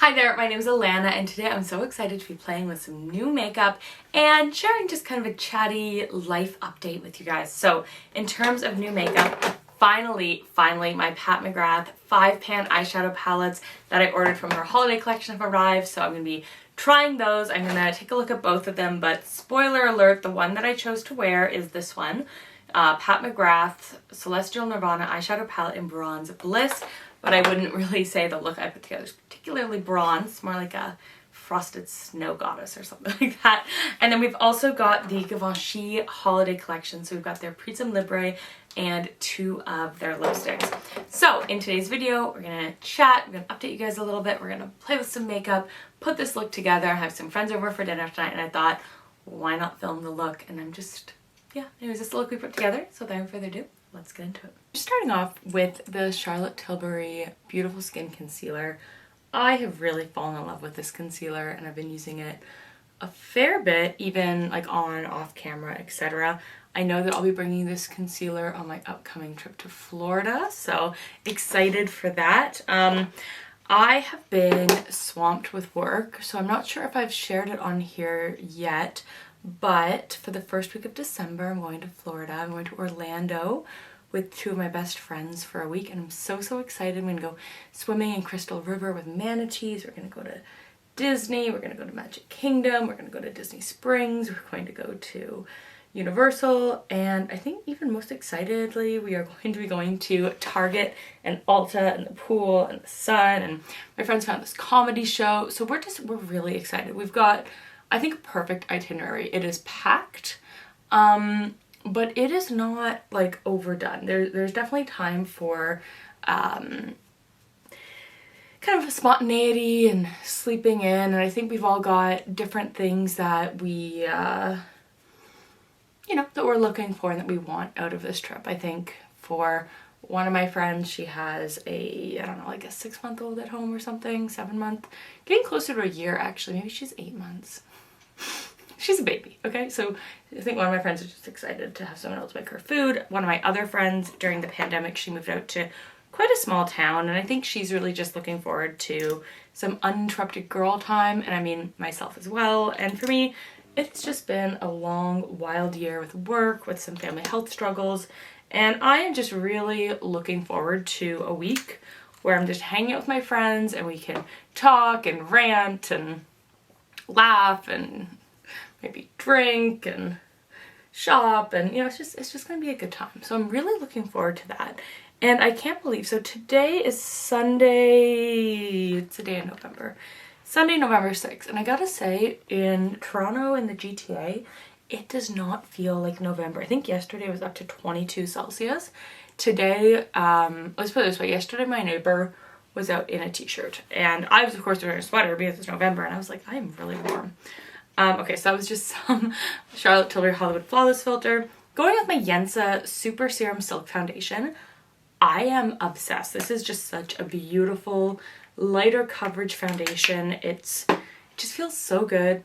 Hi there, my name is Alana and today I'm so excited to be playing with some new makeup and sharing just kind of a chatty life update with you guys. So in terms of new makeup, finally, my Pat McGrath 5-pan eyeshadow palettes that I ordered from her holiday collection have arrived. So I'm going to be trying those. I'm going to take a look at both of them, but spoiler alert, the one that I chose to wear is this one. Pat McGrath Celestial Nirvana eyeshadow palette in Bronze Bliss. But I wouldn't really say the look I put together is particularly bronze, more like a frosted snow goddess or something like that. And then we've also got the Givenchy Holiday collection. So we've got their Prisme Libre and 2 of their lipsticks. So in today's video, we're gonna chat, we're gonna update you guys a little bit, we're gonna play with some makeup, put this look together, have some friends over for dinner tonight, and I thought, why not film the look? And I'm just, anyways, this is the look we put together. So without further ado, let's get into it. Starting off with the Charlotte Tilbury Beautiful Skin Concealer. I have really fallen in love with this concealer and I've been using it a fair bit, even like on, off camera, etc. I know that I'll be bringing this concealer on my upcoming trip to Florida, so excited for that. I have been swamped with work, so I'm not sure if I've shared it on here yet, but for the first week of December, I'm going to Florida. I'm going to Orlando with 2 of my best friends for a week, and I'm so excited. I'm gonna go swimming in Crystal River with manatees. We're gonna go to Disney. We're gonna go to Magic Kingdom. We're gonna go to Disney Springs. We're going to go to Universal, and I think even most excitedly, we are going to be going to Target and Ulta and the pool and the sun, and my friends found this comedy show. So we're really excited. We've got, I think, a perfect itinerary. It is packed, but it is not like overdone. There's definitely time for kind of spontaneity and sleeping in, and I think we've all got different things that we that we're looking for and that we want out of this trip. I think for one of my friends, she has a, I don't know, like a 6-month-old at home or something, 7-month, getting closer to a year actually. Maybe she's 8 months. She's a baby, okay? So I think one of my friends is just excited to have someone else make her food. One of my other friends, during the pandemic, she moved out to quite a small town, and I think she's really just looking forward to some uninterrupted girl time, and I mean myself as well. And for me, it's just been a long, wild year with work, with some family health struggles, and I am just really looking forward to a week where I'm just hanging out with my friends and we can talk and rant and laugh and maybe drink and shop, and it's just gonna be a good time. So I'm really looking forward to that. And I can't believe, so today is Sunday, it's a day in November, Sunday, November 6th, and I gotta say, in Toronto and the GTA, it does not feel like November. I think yesterday was up to 22 Celsius. Today, let's put it this way, yesterday my neighbor was out in a t-shirt, and I was of course wearing a sweater because it's November, and I was like, I am really warm. Okay, so that was just some Charlotte Tilbury Hollywood Flawless Filter. Going with my Yensa Super Serum Silk Foundation. I am obsessed. This is just such a beautiful, lighter coverage foundation. It just feels so good.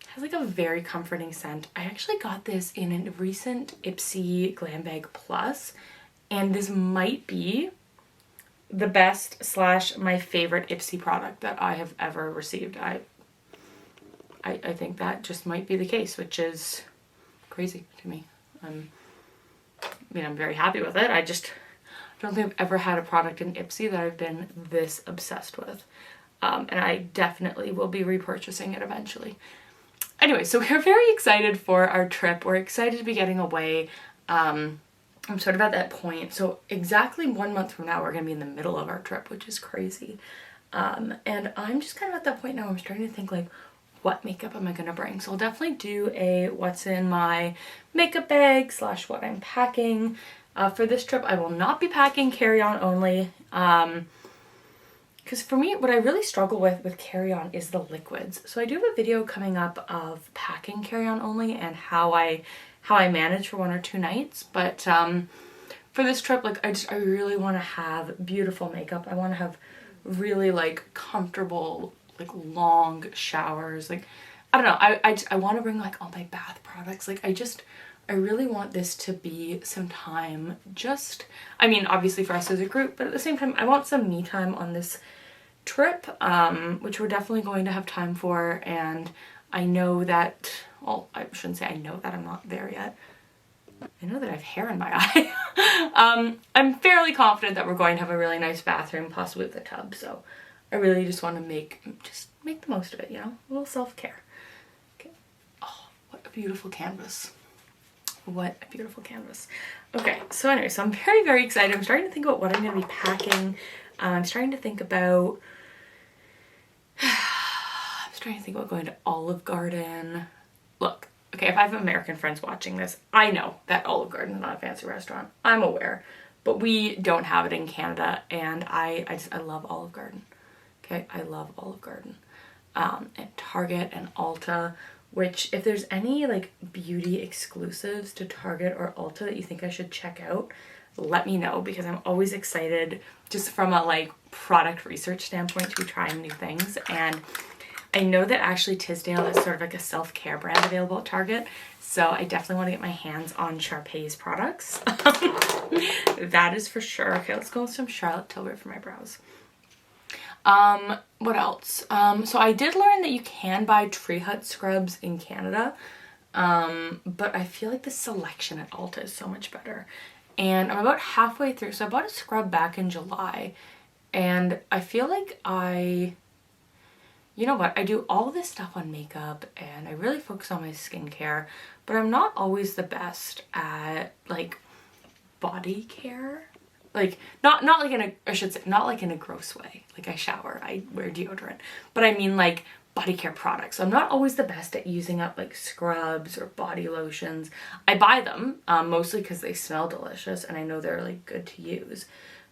It has like a very comforting scent. I actually got this in a recent Ipsy Glam Bag Plus, and this might be the best / my favorite Ipsy product that I have ever received. I think that just might be the case, which is crazy to me. I'm very happy with it. I don't think I've ever had a product in Ipsy that I've been this obsessed with. And I definitely will be repurchasing it eventually. Anyway, so we're very excited for our trip. We're excited to be getting away. I'm sort of at that point. So exactly 1 month from now, we're going to be in the middle of our trip, which is crazy. And I'm just kind of at that point now. I'm starting to think like, what makeup am I going to bring? So I'll definitely do a what's in my makeup bag / what I'm packing. For this trip, I will not be packing carry-on only. Because for me, what I really struggle with carry-on is the liquids. So I do have a video coming up of packing carry-on only and how I manage for 1 or 2 nights. But for this trip, like I really want to have beautiful makeup. I want to have really like comfortable, like long showers. Like I don't know, I want to bring like all my bath products. Like I really want this to be some time, just, I mean, obviously for us as a group, but at the same time, I want some me time on this trip, which we're definitely going to have time for, and I know that, well, I shouldn't say I know that, I'm not there yet. I know that I have hair in my eye. I'm fairly confident that we're going to have a really nice bathroom, possibly with a tub, so I really just want to make the most of it, you know, a little self-care. Okay. Oh, what a beautiful canvas. What a beautiful canvas. Okay, so anyway, so I'm very, very excited. I'm starting to think about what I'm going to be packing. I'm starting to think about going to Olive Garden. Look, okay, if I have American friends watching this, I know that Olive Garden is not a fancy restaurant. I'm aware, but we don't have it in Canada, and I love Olive Garden. Okay, I love Olive Garden. And Target and Ulta, which if there's any like beauty exclusives to Target or Ulta that you think I should check out, let me know, because I'm always excited just from a like product research standpoint to be trying new things. And I know that actually Tisdale is sort of like a self-care brand available at Target, so I definitely want to get my hands on Sharpay's products. That is for sure. Okay, let's go with some Charlotte Tilbury for my brows. What else? So I did learn that you can buy Tree Hut scrubs in Canada, but I feel like the selection at Ulta is so much better. And I'm about halfway through, so I bought a scrub back in July, and I feel like you know what, I do all this stuff on makeup and I really focus on my skincare, but I'm not always the best at like body care. Like not like in a, I should say, not like in a gross way. Like I shower, I wear deodorant, but I mean like body care products. So I'm not always the best at using up like scrubs or body lotions. I buy them mostly because they smell delicious and I know they're like good to use,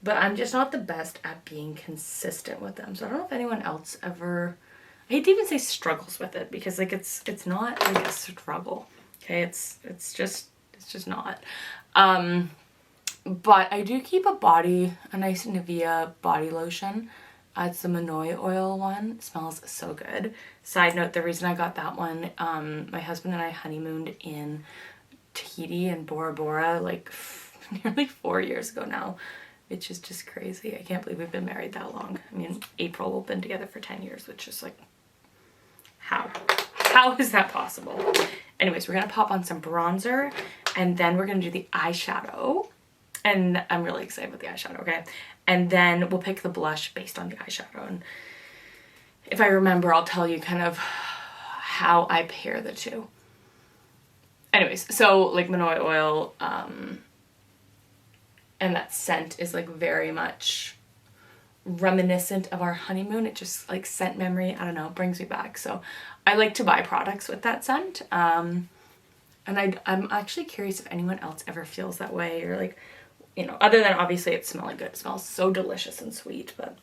but I'm just not the best at being consistent with them. So I don't know if anyone else ever, I hate to even say struggles with it, because like it's not like a struggle. Okay, it's just not. But I do keep a nice Nivea body lotion. It's the Manoi oil one. It smells so good. Side note, the reason I got that one, my husband and I honeymooned in Tahiti and Bora Bora like nearly 4 years ago now, which is just crazy. I can't believe we've been married that long. I mean, April, we've been together for 10 years, which is like, how is that possible? Anyways, we're gonna pop on some bronzer, and then we're gonna do the eyeshadow. And I'm really excited with the eyeshadow, okay? And then we'll pick the blush based on the eyeshadow. And if I remember, I'll tell you kind of how I pair the two. Anyways, so like Manoi oil, and that scent is like very much reminiscent of our honeymoon. It just like scent memory, I don't know, brings me back. So I like to buy products with that scent. And I'm actually curious if anyone else ever feels that way, or like, you know, other than obviously it's smelling good. It smells so delicious and sweet. But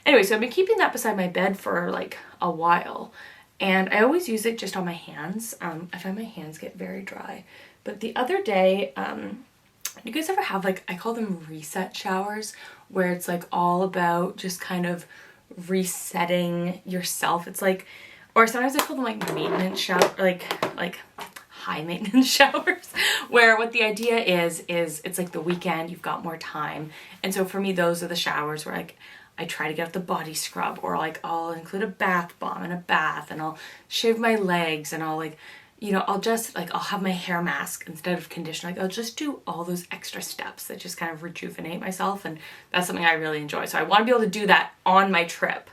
anyway, so I've been keeping that beside my bed for like a while, and I always use it just on my hands. I find my hands get very dry. But the other day, you guys ever have like, I call them reset showers, where it's like all about just kind of resetting yourself. It's like, or sometimes I call them like maintenance shower, like high maintenance showers, where what the idea is it's like the weekend, you've got more time. And so for me, those are the showers where like I try to get out the body scrub, or like I'll include a bath bomb and a bath, and I'll shave my legs, and I'll like, you know, I'll just like, I'll have my hair mask instead of conditioner. Like I'll just do all those extra steps that just kind of rejuvenate myself. And that's something I really enjoy. So I want to be able to do that on my trip.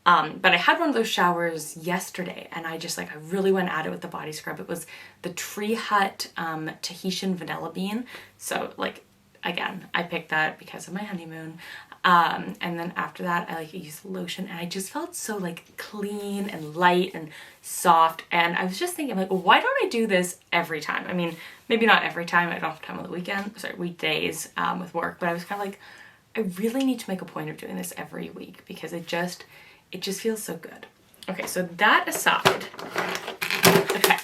But I had one of those showers yesterday, and I just like, I really went at it with the body scrub. It was the Tree Hut Tahitian Vanilla Bean. So like, again, I picked that because of my honeymoon. And then after that, I like used lotion, and I just felt so like clean and light and soft. And I was just thinking like, well, why don't I do this every time? I mean, maybe not every time. I don't have time on the weekdays with work, but I was kind of like, I really need to make a point of doing this every week, because it just feels so good. Okay, so that aside, okay.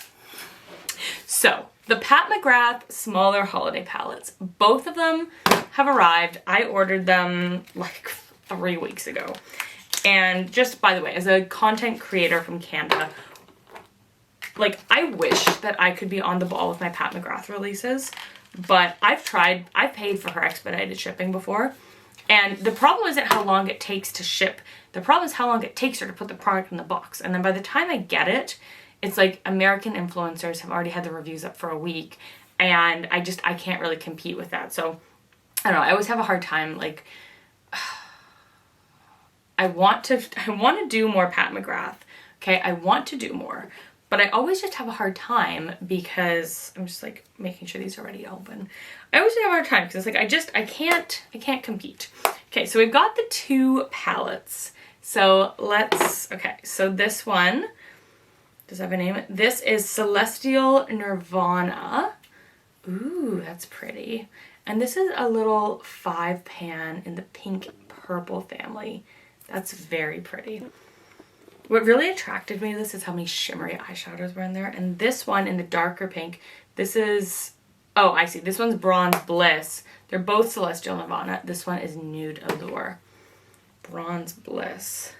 So the Pat McGrath smaller holiday palettes, both of them have arrived. I ordered them like 3 weeks ago. And just by the way, as a content creator from Canada, like I wish that I could be on the ball with my Pat McGrath releases, but I've paid for her expedited shipping before, And the problem isn't how long it takes to ship. The problem is how long it takes her to put the product in the box. And then by the time I get it, it's like American influencers have already had the reviews up for a week. And I can't really compete with that. So I don't know. I always have a hard time. Like, I want to do more Pat McGrath. Okay. I want to do more, but I always just have a hard time because I'm just like making sure these are already open. I always have a hard time because it's like, I can't compete. Okay. So we've got the 2 palettes. So so this one, does it have a name? This is Celestial Nirvana. Ooh, that's pretty. And this is a little 5 pan in the pink purple family. That's very pretty. What really attracted me to this is how many shimmery eyeshadows were in there. And this one in the darker pink, this is, oh, I see. This one's Bronze Bliss. They're both Celestial Nirvana. This one is Nude Allure. Bronze Bliss.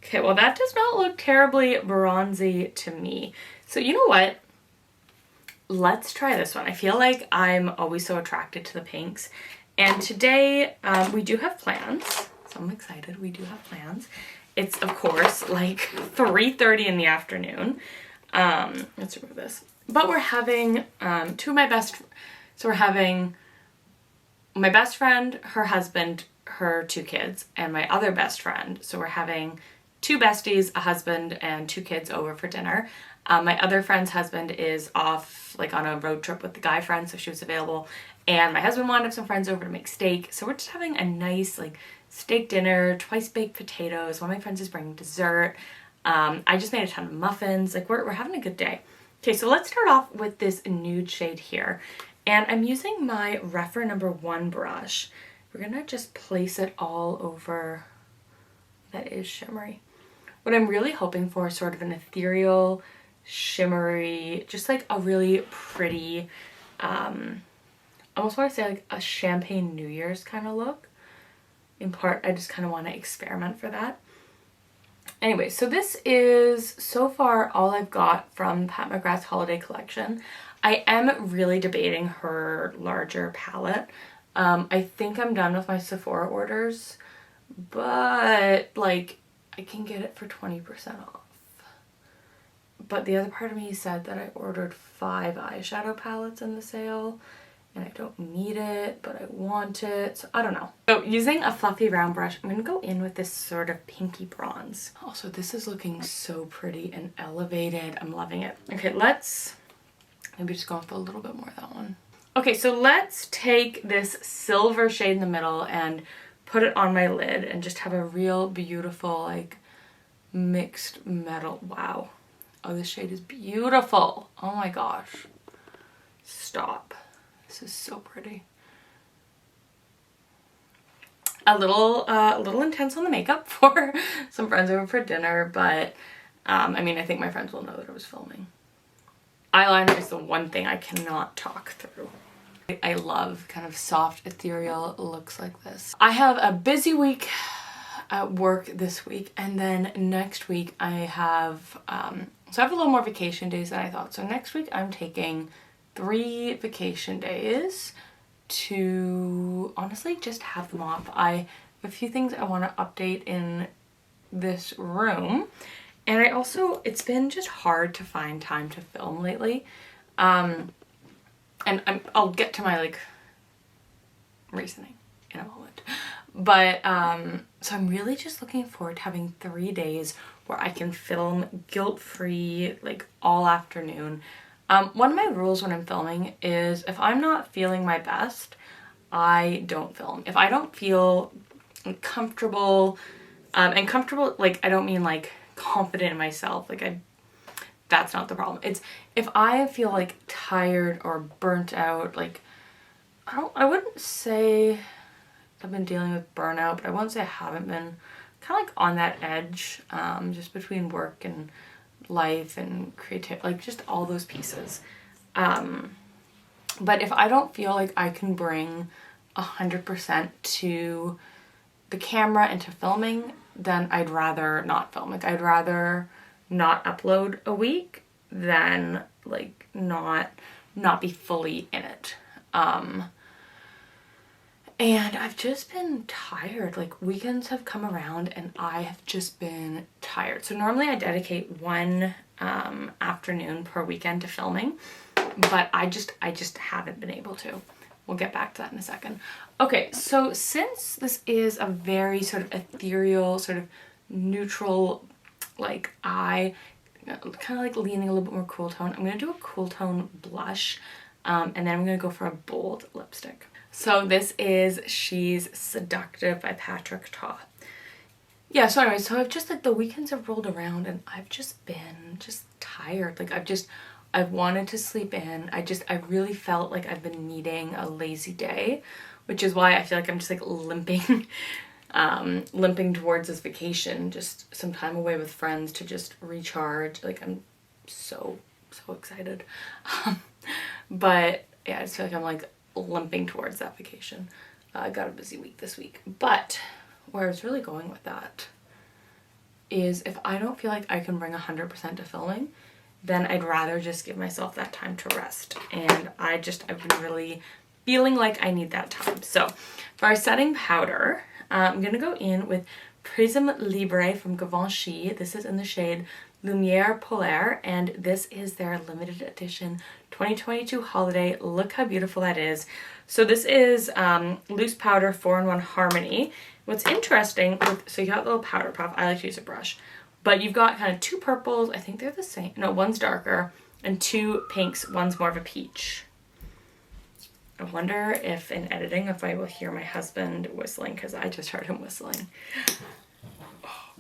Okay, well that does not look terribly bronzy to me. So you know what? Let's try this one. I feel like I'm always so attracted to the pinks. And today we do have plans. So I'm excited. We do have plans. It's, of course, like 3:30 in the afternoon. Let's remove this. But we're having 2 of my best... So we're having my best friend, her husband, her 2 kids, and my other best friend. So we're having 2 besties, a husband, and 2 kids over for dinner. My other friend's husband is off like on a road trip with the guy friend, so she was available. And my husband wanted some friends over to make steak. So we're just having a nice like steak dinner, twice baked potatoes. One of my friends is bringing dessert. I just made a ton of muffins. Like we're having a good day. Okay, so let's start off with this nude shade here. And I'm using my Rephr #1 brush. We're gonna just place it all over. That is shimmery. What I'm really hoping for is sort of an ethereal, shimmery, just like a really pretty, I almost want to say like a champagne New Year's kind of look. In part, I just kind of want to experiment for that. Anyway, so this is so far all I've got from Pat McGrath Holiday collection. I am really debating her larger palette. I think I'm done with my Sephora orders, but like I can get it for 20% off. But the other part of me said that I ordered 5 eyeshadow palettes in the sale and I don't need it, but I want it. So I don't know. So using a fluffy round brush, I'm going to go in with this sort of pinky bronze. Also, this is looking so pretty and elevated. I'm loving it. Okay, let's maybe just go with a little bit more of that one. Okay, so let's take this silver shade in the middle and put it on my lid and just have a real beautiful like mixed metal. Wow. Oh, this shade is beautiful. Oh my gosh. Stop. This is so pretty. A little intense on the makeup for some friends over for dinner, but I mean, I think my friends will know that I was filming. Eyeliner is the one thing I cannot talk through. I love kind of soft, ethereal looks like this. I have a busy week at work this week, and then next week I have, so I have a little more vacation days than I thought. So next week I'm taking 3 vacation days to honestly just have them off. I have a few things I want to update in this room. And I also, it's been just hard to find time to film lately. And I'll get to my like reasoning in a moment. But so I'm really just looking forward to having 3 days where I can film guilt-free like all afternoon. One of my rules when I'm filming is if I'm not feeling my best, I don't film. If I don't feel comfortable, and comfortable, like I don't mean like confident in myself, like that's not the problem. It's if I feel like tired or burnt out, like I wouldn't say I've been dealing with burnout, but I wouldn't say I haven't been kind of like on that edge, just between work and life and creative, like just all those pieces. But if I don't feel like I can bring 100% to the camera and to filming, then I'd rather not film. Like I'd rather not upload a week than like not be fully in it. And I've just been tired. Like, weekends have come around and I have just been tired. So normally I dedicate one afternoon per weekend to filming, but I just haven't been able to. We'll get back to that in a second. Okay, so since this is a very sort of ethereal, sort of neutral, like eye, kind of like leaning a little bit more cool tone, I'm going to do a cool tone blush, and then I'm going to go for a bold lipstick. So this is She's Seductive by Patrick Ta. Yeah, so anyway, so I've just, like, the weekends have rolled around and I've just been tired. Like, I've wanted to sleep in. I really felt like I've been needing a lazy day, which is why I feel like I'm just like limping, limping towards this vacation, just some time away with friends to just recharge. Like, I'm so excited. But yeah, I just feel like I'm like limping towards that vacation. I got a busy week this week, but where I was really going with that is if I don't feel like I can bring 100% to filming, then I'd rather just give myself that time to rest. And I've been really feeling like I need that time. So for our setting powder, I'm going to go in with Prisme Libre from Givenchy. This is in the shade Lumiere Polaire, and this is their limited edition 2022 holiday. Look how beautiful that is. So this is loose powder 4-in-1 Harmony. What's interesting, so you got a little powder puff. I like to use a brush. But you've got kind of 2 purples. I think they're the same. No, one's darker. And 2 pinks. One's more of a peach. I wonder if in editing, if I will hear my husband whistling, because I just heard him whistling.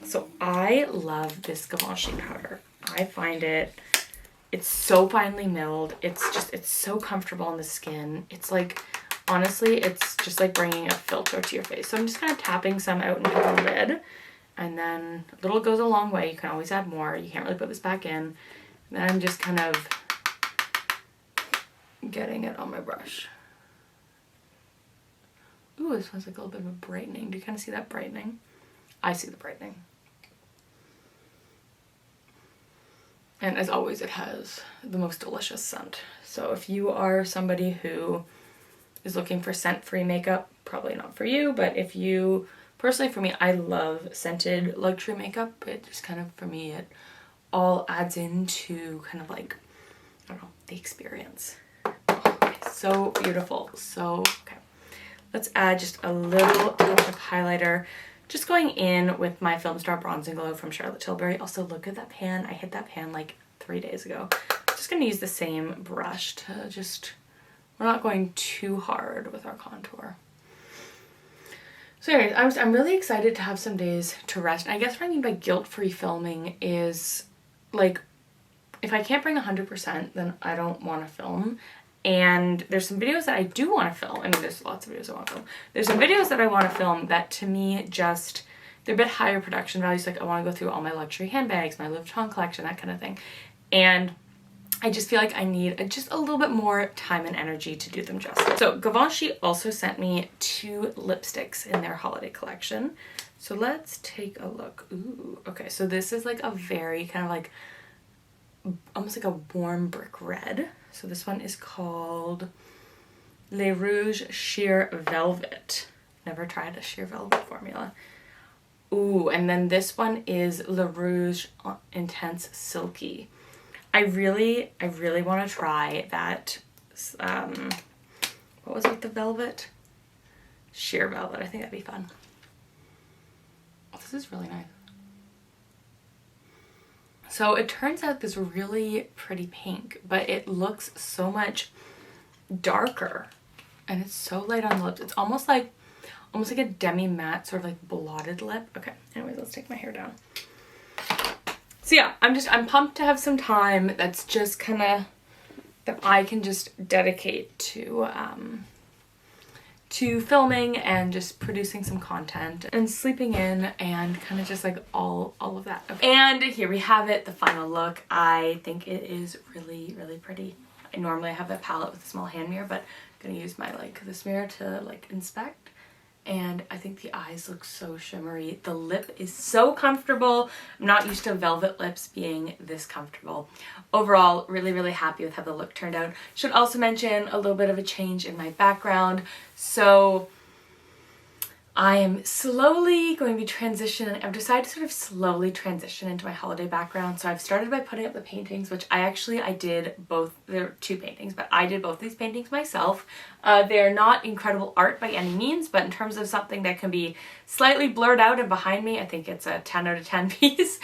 So I love this Givenchy powder. I find it's so finely milled. It's so comfortable on the skin. It's like, honestly, it's just like bringing a filter to your face. So I'm just kind of tapping some out into the lid. And then a little goes a long way. You can always add more. You can't really put this back in. And then I'm just kind of getting it on my brush. Ooh, this one's like a little bit of a brightening. Do you kind of see that brightening? I see the brightening. And as always, it has the most delicious scent. So if you are somebody who is looking for scent-free makeup, probably not for you, but if you... Personally, for me, I love scented luxury makeup. It just kind of, for me, it all adds into kind of like, I don't know, the experience. Oh, so beautiful. So, okay. Let's add just a little touch of highlighter. Just going in with my Film Star Bronze and Glow from Charlotte Tilbury. Also, look at that pan. I hit that pan like 3 days ago. Just going to use the same brush to just, we're not going too hard with our contour. So anyways, I'm really excited to have some days to rest. And I guess what I mean by guilt-free filming is, like, if I can't bring 100%, then I don't want to film. And there's some videos that I do want to film. I mean, there's lots of videos I want to film. There's some videos that I want to film that, to me, just, they're a bit higher production values. Like, I want to go through all my luxury handbags, my Louis Vuitton collection, that kind of thing. And I just feel like I need just a little bit more time and energy to do them justice. So Givenchy also sent me 2 lipsticks in their holiday collection. So let's take a look. Ooh, okay. So this is like a very kind of like, almost like a warm brick red. So this one is called Le Rouge Sheer Velvet. Never tried a sheer velvet formula. Ooh, and then this one is Le Rouge Intense Silky. I really want to try that, what was it, the velvet? Sheer velvet. I think that'd be fun. Oh, this is really nice. So it turns out this really pretty pink, but it looks so much darker and it's so light on the lips. It's almost like a demi matte, sort of like blotted lip. Okay, anyways, let's take my hair down. So yeah, I'm pumped to have some time that's just kind of, that I can just dedicate to filming and just producing some content and sleeping in and kind of just like all of that. Okay. And here we have it, the final look. I think it is really, really pretty. I normally have a palette with a small hand mirror, but I'm gonna use my this mirror to inspect. And I think the eyes look so shimmery. The lip is so comfortable. I'm not used to velvet lips being this comfortable. Overall, really, really happy with how the look turned out. Should also mention a little bit of a change in my background. So I am slowly going to be transitioning. I've decided to sort of slowly transition into my holiday background. So I've started by putting up the paintings, which I did both. There are 2 paintings, but I did both these paintings myself. They're not incredible art by any means, but in terms of something that can be slightly blurred out and behind me, I think it's a 10 out of 10 piece.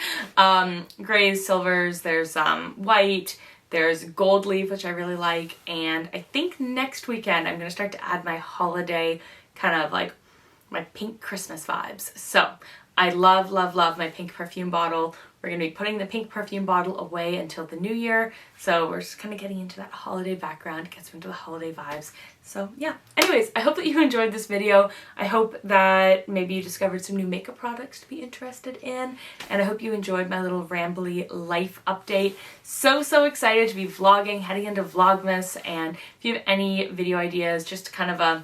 Grays, silvers, there's white, there's gold leaf, which I really like. And I think next weekend I'm going to start to add my holiday kind of like my pink Christmas vibes. So I love, love, love my pink perfume bottle. We're going to be putting the pink perfume bottle away until the new year. So we're just kind of getting into that holiday background, gets into the holiday vibes. So yeah, anyways, I hope that you enjoyed this video. I hope that maybe you discovered some new makeup products to be interested in. And I hope you enjoyed my little rambly life update. So, so excited to be vlogging, heading into Vlogmas. And if you have any video ideas, just kind of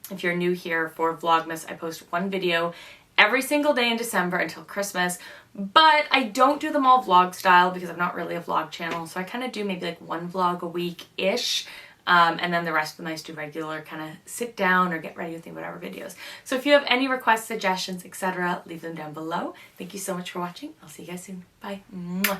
if you're new here for Vlogmas, I post 1 video every single day in December until Christmas, but I don't do them all vlog style because I'm not really a vlog channel, so I kind of do maybe like 1 vlog a week-ish, and then the rest of them I just do regular kind of sit down or get ready with me, whatever videos. So if you have any requests, suggestions, etc., leave them down below. Thank you so much for watching. I'll see you guys soon. Bye. Mwah.